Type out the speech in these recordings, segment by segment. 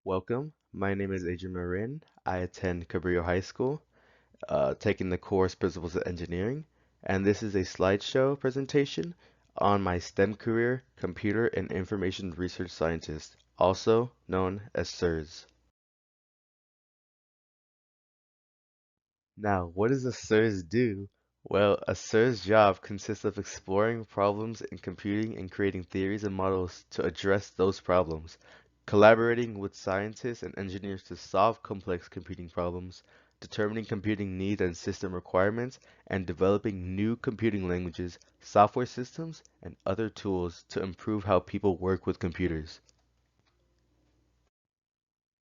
Welcome. My name is Adrian Marin. I attend Cabrillo High School, taking the course Principles of Engineering, and this is a slideshow presentation on my STEM career, Computer and Information Research Scientist, also known as SIRS. Now, what does a SIRS do? Well, a SIRS job consists of exploring problems in computing and creating theories and models to address those problems, collaborating with scientists and engineers to solve complex computing problems, determining computing needs and system requirements, and developing new computing languages, software systems, and other tools to improve how people work with computers.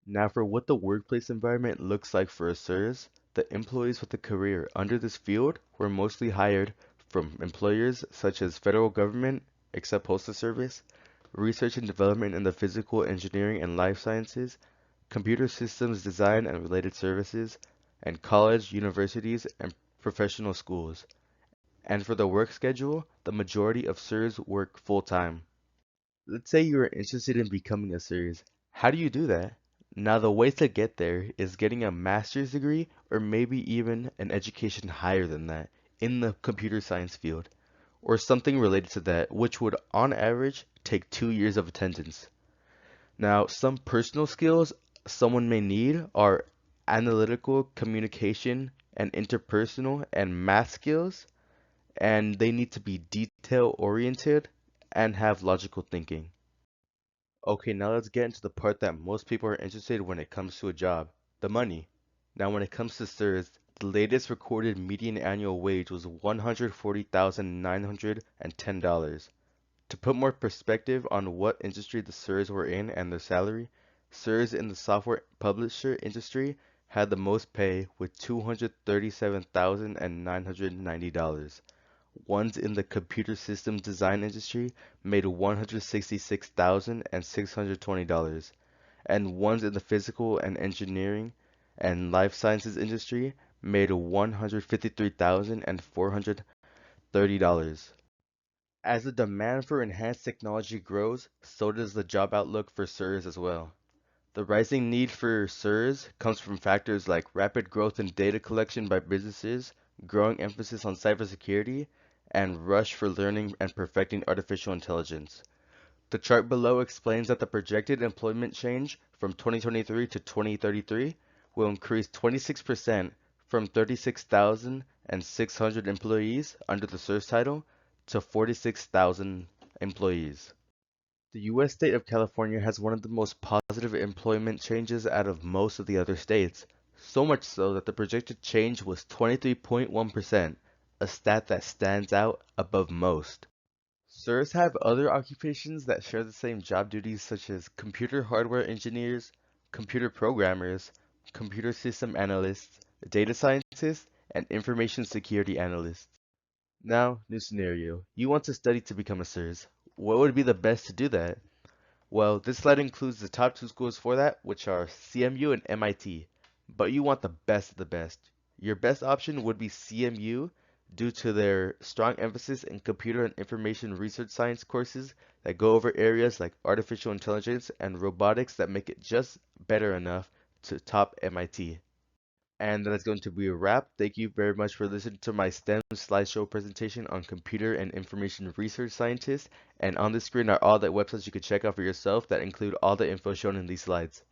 Now for what the workplace environment looks like for a SIRS, the employees with a career under this field were mostly hired from employers such as federal government, except Postal Service, research and development in the physical engineering and life sciences, computer systems design and related services, and college, universities, and professional schools. And for the work schedule, the majority of SIRS work full-time. Let's say you are interested in becoming a SIRS. How do you do that? Now, the way to get there is getting a master's degree or maybe even an education higher than that in the computer science field or something related to that, which would on average take 2 years of attendance. Now, some personal skills someone may need are analytical communication and interpersonal and math skills, and they need to be detail oriented and have logical thinking. Okay, now let's get into the part that most people are interested in when it comes to a job, the money. Now, when it comes to SIRS, the latest recorded median annual wage was $140,910. To put more perspective on what industry the SIRS were in and their salary, SIRS in the software publisher industry had the most pay with $237,990. Ones in the computer system design industry made $166,620, and ones in the physical and engineering and life sciences industry made $153,430. As the demand for enhanced technology grows, so does the job outlook for SIRS as well. The rising need for SIRS comes from factors like rapid growth in data collection by businesses, growing emphasis on cybersecurity, and rush for learning and perfecting artificial intelligence. The chart below explains that the projected employment change from 2023 to 2033 will increase 26% from 36,600 employees under the SIRS title to 46,000 employees. The U.S. state of California has one of the most positive employment changes out of most of the other states, so much so that the projected change was 23.1%, a stat that stands out above most. SIRS have other occupations that share the same job duties such as computer hardware engineers, computer programmers, computer system analysts, data scientists, and information security analysts. Now, new scenario. You want to study to become a SIRS. What would be the best to do that? Well, this slide includes the top two schools for that, which are CMU and MIT. But you want the best of the best. Your best option would be CMU due to their strong emphasis in computer and information research science courses that go over areas like artificial intelligence and robotics that make it just better enough to top MIT. And that is going to be a wrap. Thank you very much for listening to my STEM slideshow presentation on computer and information research scientists. And on the screen are all the websites you can check out for yourself that include all the info shown in these slides.